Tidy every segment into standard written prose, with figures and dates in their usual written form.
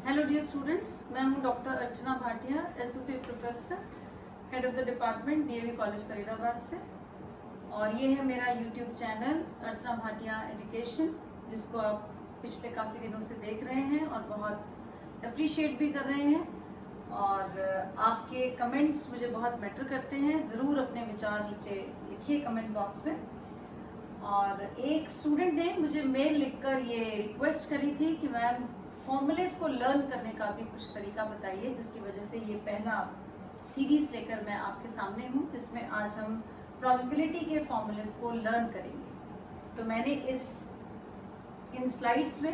Hello dear students, मैं हूं doctor Archana Bhatia, associate professor, head of the department, DAV college Faridabad से। और ये है मेरा यूट्यूब चैनल अर्चना भाटिया एजुकेशन, जिसको आप पिछले काफ़ी दिनों से देख रहे हैं और बहुत अप्रिशिएट भी कर रहे हैं। और आपके कमेंट्स मुझे बहुत मैटर करते हैं। ज़रूर अपने विचार नीचे लिखिए कमेंट बॉक्स में। और एक स्टूडेंट ने मुझे मेल लिखकर ये रिक्वेस्ट करी थी कि मैम फॉर्मूलेस को लर्न करने का भी कुछ तरीका बताइए, जिसकी वजह से ये पहला सीरीज लेकर मैं आपके सामने हूँ, जिसमें आज हम प्रोबेबिलिटी के फॉर्मूलेस को लर्न करेंगे। तो मैंने इन स्लाइड्स में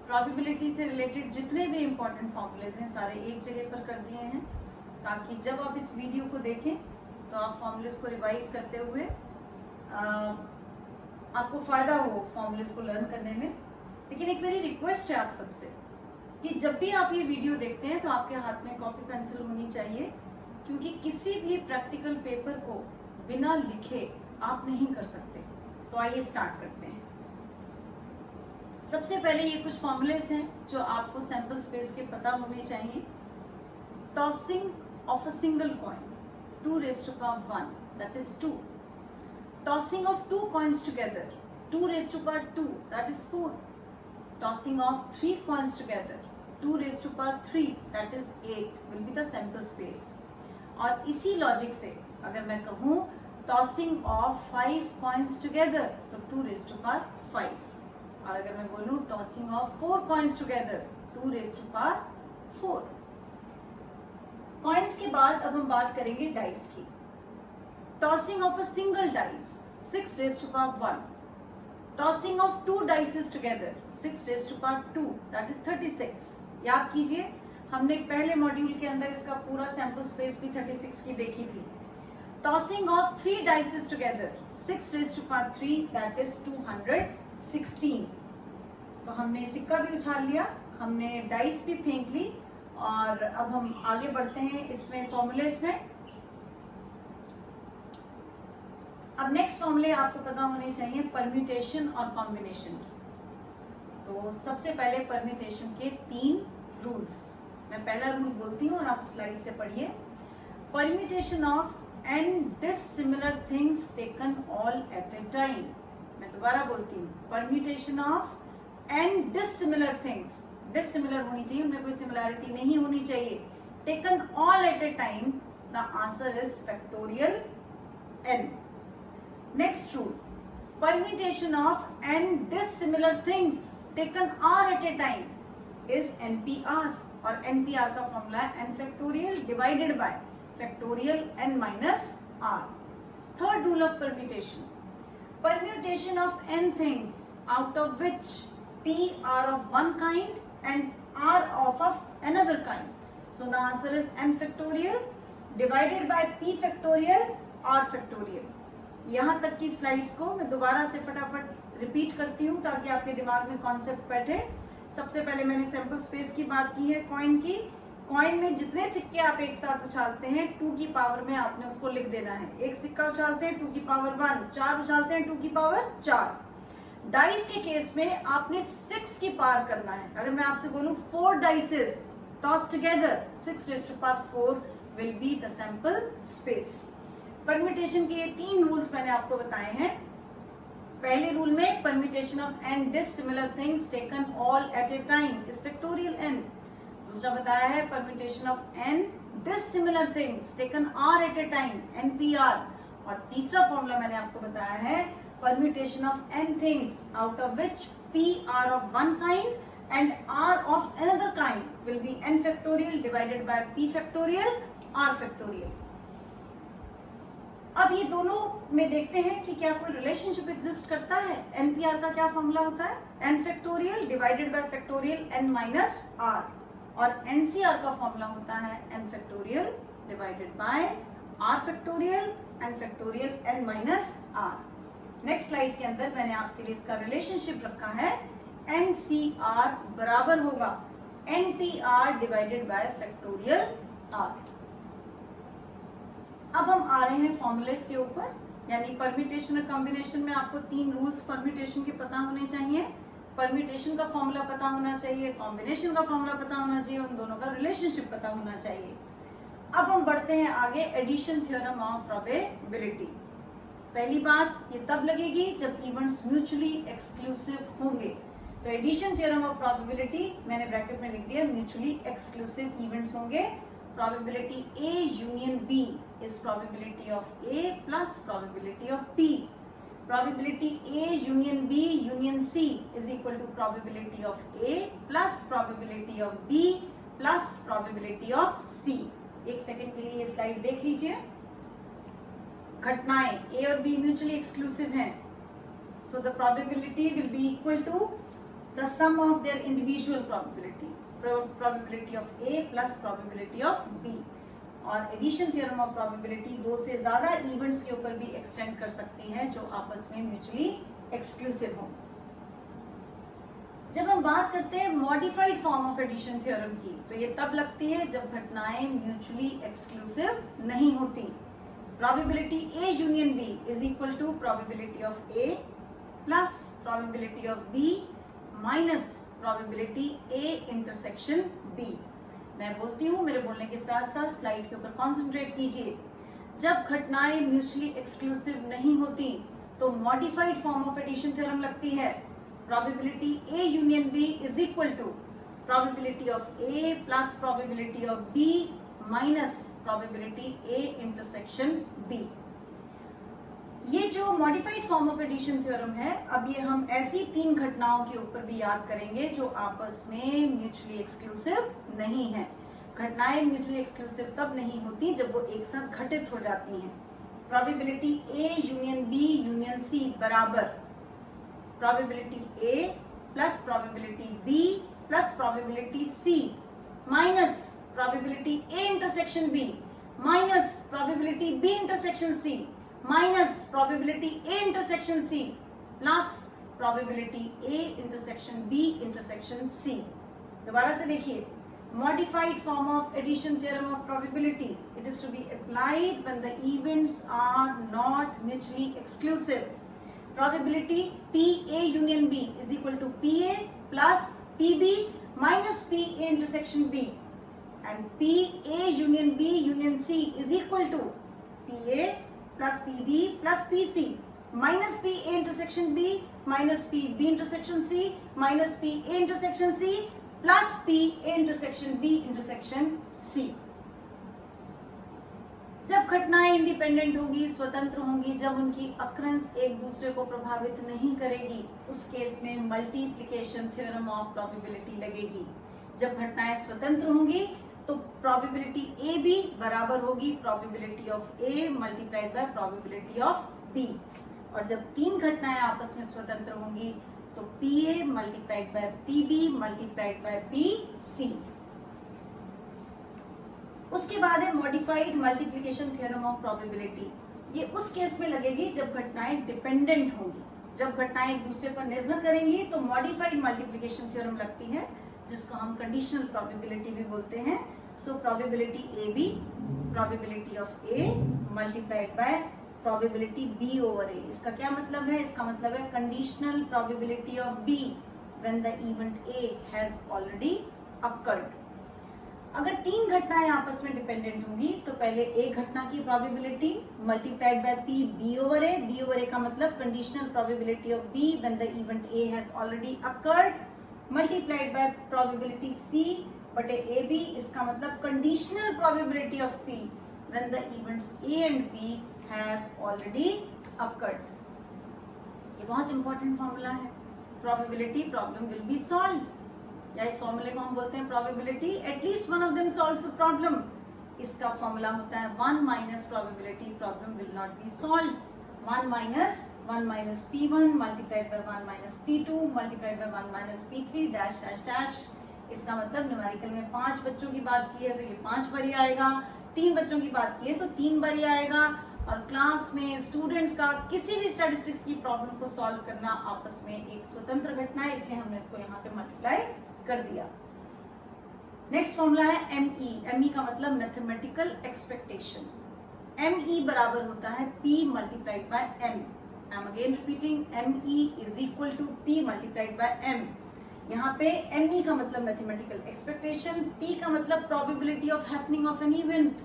प्रोबेबिलिटी से रिलेटेड जितने भी इम्पोर्टेंट फॉर्मूलेस हैं सारे एक जगह पर कर दिए हैं, ताकि जब आप इस वीडियो को देखें तो आप फॉर्मूलेस को रिवाइज करते हुए आपको फ़ायदा हो फॉर्मूलेस को लर्न करने में। लेकिन एक मेरी रिक्वेस्ट है आप सबसे कि जब भी आप ये वीडियो देखते हैं तो आपके हाथ में कॉपी पेंसिल होनी चाहिए, क्योंकि किसी भी प्रैक्टिकल पेपर को बिना लिखे आप नहीं कर सकते। तो आइए स्टार्ट करते हैं। सबसे पहले ये कुछ फॉर्मूलेस हैं जो आपको सैंपल स्पेस के पता होने चाहिए। Tossing of a single coin 2 raised to power 1, that is 2. Tossing of 2 coins together 2 raised to power 2, that is 4. Tossing of 3 coins together 2 raised to power 3, that is 8 will be the sample space. और इसी logic से अगर मैं कहूँ tossing of 5 coins together तो 2 raised to power 5, और अगर मैं बोलूँ tossing of 4 coins together 2 raised to power 4. Coins के बाद अब हम बात करेंगे डाइस की। Tossing of a single dice 6 raised to power 1. Tossing of 2 dices together 6 raised to power 2, that is 36. याद कीजिए, हमने पहले मॉड्यूल के अंदर इसका पूरा सैंपल स्पेस भी 36 की देखी थी। Tossing of 3 dices together 6 raised to power 3, that is 216. तो हमने सिक्का भी उछाल लिया, हमने डाइस भी फेंक ली, और अब हम आगे बढ़ते हैं इसमें फॉर्मूलेस में। अब नेक्स्ट फॉर्मूले आपको पता होने चाहिए परम्यूटेशन और कॉम्बिनेशन की। तो सबसे पहले परम्यूटेशन के 3 रूल्स, मैं पहला रूल बोलती हूँ और आप स्लाइड से पढ़िए। Permutation of n dissimilar things taken all at a time. मैं दोबारा बोलती हूँ, permutation of n dissimilar things, dissimilar होनी चाहिए, उनमें कोई सिमिलैरिटी नहीं होनी चाहिए, taken all at a time, the answer is factorial n. Next rule, permutation of n dissimilar things taken r at a time is NPR, और NPR का formula है n factorial divided by factorial n minus r. Third rule of permutation, permutation of n things out of which p are of one kind and r of another kind. So the answer is n factorial divided by p factorial r factorial. यहाँ तक की slides को मैं दोबारा से फटाफट repeat करती हूँ ताकि आपके दिमाग में कॉन्सेप्ट बैठे। सबसे पहले मैंने सैंपल स्पेस की बात की है कॉइन की। कॉइन में जितने सिक्के आप एक साथ उछालते हैं 2 की पावर में आपने उसको लिख देना है। एक सिक्का उछालते हैं 2 की पावर 1, 4 उछालते हैं 2 की पावर 4। डाइस के केस में आपने 6 की पावर करना है। अगर मैं आपसे बोलूं 4 dices toss together 6 raised to power 4 will be the sample space. Permutation के ये 3 रूल्स मैंने आपको बताए हैं। पहले रूल में permutation of n dissimilar things taken all at a time इज फैक्टोरियल n। दूसरा बताया है permutation of n dissimilar things taken r at a time NPR। और तीसरा फॉर्मूला मैंने आपको बताया है permutation of n things out of which p are of one kind and r of another kind will be n factorial divided by p factorial r factorial. अब ये दोनों में देखते हैं कि क्या कोई रिलेशनशिप एग्जिस्ट करता है। NPR का क्या फॉर्मूला होता है, n factorial divided by factorial n minus r, और NCR का फॉर्मूला होता है n factorial divided by r factorial n factorial n minus r। Next slide के अंदर मैंने आपके लिए इसका रिलेशनशिप रखा है। NCR बराबर होगा NPR divided by factorial r। अब हम आ रहे हैं फॉर्मूलेस के ऊपर, यानी परम्यूटेशन और कॉम्बिनेशन में आपको 3 रूल्स परम्यूटेशन के पता होने चाहिए। परम्यूटेशन का फॉर्मूला पता होना चाहिए, कॉम्बिनेशन का फॉर्मूला पता होना चाहिए, उन दोनों का रिलेशनशिप पता होना चाहिए। अब हम बढ़ते हैं आगे, एडिशन थ्योरम ऑफ प्रोबेबिलिटी। पहली बात ये तब लगेगी जब इवेंट्स म्यूचुअली एक्सक्लूसिव होंगे। तो एडिशन थ्योरम ऑफ प्रोबेबिलिटी मैंने ब्रैकेट में लिख दिया, म्यूचुअली एक्सक्लूसिव इवेंट्स होंगे। Probability A union B is probability of A plus probability of B। Probability A union B union C is equal to probability of A plus probability of B plus probability of C। एक second के लिए ये slide देख लीजिए। घटनाएं A और B mutually exclusive हैं, so the probability will be equal to the sum of their individual probability, probability of A plus probability of B। और एडिशन थ्योरम ऑफ प्रोबेबिलिटी दो से ज्यादा इवेंट्स के ऊपर भी एक्सटेंड कर सकती है जो आपस में म्यूचुअली एक्सक्लूसिव हो। जब हम बात करते हैं modified form of addition theorem की, तो ये तब लगती है जब घटनाएं म्यूचुअली एक्सक्लूसिव नहीं होती। Probability A union B is equal to probability of A plus probability of B minus probability A intersection B। मैं बोलती हूँ, मेरे बोलने के साथ साथ स्लाइड के ऊपर कॉन्सेंट्रेट कीजिए। जब घटनाएं म्यूचुअली एक्सक्लूसिव नहीं होती तो modified form of addition theorem लगती है। Probability A union B is equal to probability of A plus probability of B minus probability A intersection B। ये जो modified form of addition theorem है, अब ये हम ऐसी तीन घटनाओं के ऊपर भी याद करेंगे जो आपस में म्यूचुअली एक्सक्लूसिव नहीं है। घटनाएं म्यूचुअली एक्सक्लूसिव तब नहीं होती जब वो एक साथ घटित हो जाती हैं। Probability A union B union C बराबर probability A plus probability B plus probability C minus probability A intersection B minus probability B intersection C minus probability A intersection C plus probability A intersection B intersection C। दोबारा से देखिए, modified form of addition theorem of probability, it is to be applied when the events are not mutually exclusive। probability PA union B is equal to PA plus PB minus PA intersection B, and PA union B union C is equal to PA plus PB plus PC minus PA intersection B minus PB intersection C minus PA intersection C plus PA intersection B intersection C। जब घटनाएं independent होगी, स्वतंत्र होंगी, जब उनकी अक्रंस एक दूसरे को प्रभावित नहीं करेगी, उस केस में मल्टीप्लिकेशन थ्योरम ऑफ प्रोबेबिलिटी लगेगी। जब घटनाएं स्वतंत्र होंगी तो प्रोबेबिलिटी A भी बराबर होगी probability of A multiplied by probability of B। और जब तीन घटनाएं आपस में स्वतंत्र होंगी तो PA multiplied by PB multiplied by PC। उसके बाद है modified multiplication theorem of probability. ये उस केस में लगेगी जब घटनाएं डिपेंडेंट होंगी। जब घटनाएं एक दूसरे पर निर्भर करेंगी तो मॉडिफाइड मल्टीप्लिकेशन थ्योरम लगती है, जिसको हम कंडीशनल प्रोबेबिलिटी भी बोलते हैं। So probability A B probability of A multiplied by probability B over A। इसका क्या मतलब है? इसका मतलब है conditional probability of B when the event A has already occurred. अगर तीन घटनाएं आपस में डिपेंडेंट होंगी तो पहले A घटना की probability multiplied by P B over A। B over A का मतलब conditional probability of B when the event A has already occurred multiplied by probability C बटे AB। इसका मतलब conditional probability of C when the events A and B have already occurred. ये बहुत important formula है। Probability problem will be solved, या इस फॉर्मूले को हम बोलते हैं probability at least one of them solves the problem. इसका फॉर्मूला होता है 1 minus probability problem will not be solved. 1 minus P1 multiplied by 1 minus P2 multiplied by 1 minus P3 dash dash dash। इसका मतलब न्यूमेरिकल में 5 बच्चों की बात की है तो ये 5 बार ही आएगा, 3 बच्चों की बात की है तो 3 बार ही आएगा। और क्लास में स्टूडेंट्स का किसी भी स्टैटिस्टिक्स की प्रॉब्लम को सॉल्व करना आपस में एक स्वतंत्र घटना है, इसलिए हमने इसको यहाँ पे मल्टीप्लाई कर दिया। नेक्स्ट फॉर्मूला है ME। ME का मतलब मैथमेटिकल एक्सपेक्टेशन। ME बराबर होता है P multiplied by M। I am again repeating, ME is equal to P multiplied by M। यहाँ पे ME का मतलब मैथमेटिकल एक्सपेक्टेशन, P का मतलब probability of happening of an event,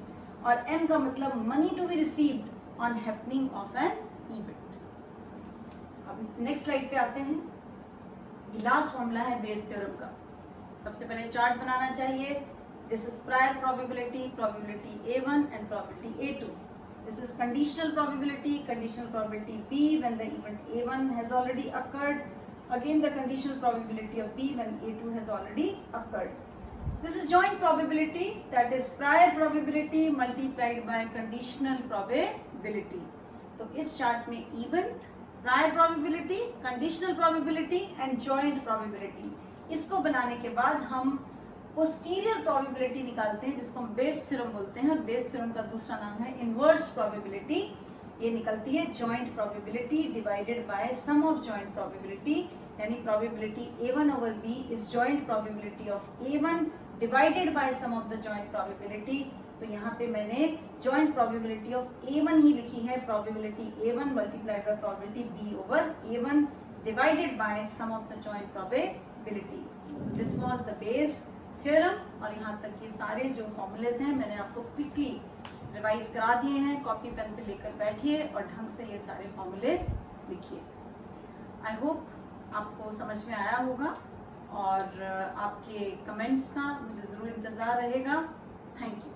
और M का मतलब money to be received on happening of an event. अब नेक्स्ट स्लाइड पे आते हैं। ये लास्ट फॉर्मूला है बेस थ्योरम का। सबसे पहले चार्ट बनाना चाहिए। This is prior probability, probability A1 and probability A2। This is conditional probability P when the event A1 has already occurred, again the conditional probability of P when A2 has already occurred. This is joint probability, that is prior probability multiplied by conditional probability। तो इस chart में event, prior probability, conditional probability and joint probability, इसको बनाने के बाद हम posterior probability निकालते हैं जिसको हम बेस थ्योरम बोलते हैं, और बेस थ्योरम का दूसरा नाम है इनवर्स प्रोबेबिलिटी। ये निकलती है joint probability divided by sum of joint probability, यानी probability A1 over B is joint probability of A1 divided by sum of the joint probability. तो यहाँ पे मैंने जॉइंट प्रोबेबिलिटी ऑफ A1 ही लिखी है, probability A1 multiplied by probability B over A1 divided by sum of the joint probability. This was the Bayes theorem, और यहाँ तक ये सारे जो फॉर्मूलेज हैं मैंने आपको क्विकली रिवाइज करा दिए हैं। कॉपी पेन से लेकर बैठिए और ढंग से ये सारे फॉर्मूलेज लिखिए। आई होप आपको समझ में आया होगा, और आपके कमेंट्स का मुझे ज़रूर इंतज़ार रहेगा। Thank you.